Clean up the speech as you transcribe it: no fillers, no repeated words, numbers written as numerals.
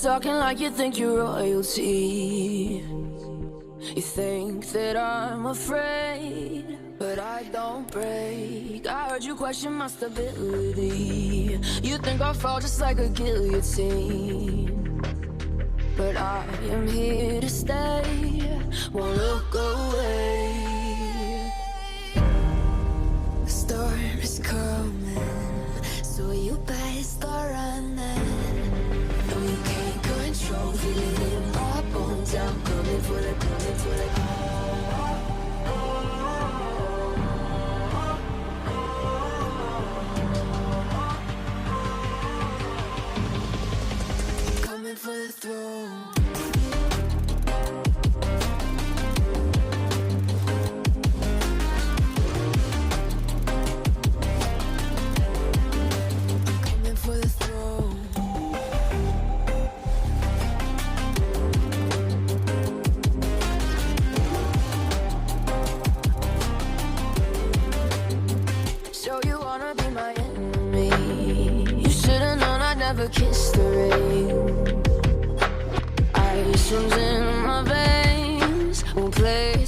talking like you think you're royalty. You think that I'm afraid, but I don't break. I heard you question my stability. You think I'll fall just like a guillotine, but I am here to stay, won't look away. The storm is coming, so you better start running. No, you can't control, feel it in my bones. I'm coming for the, coming for the. Coming for the throne. Never kissed the rain. Ice runs in my veins, won't play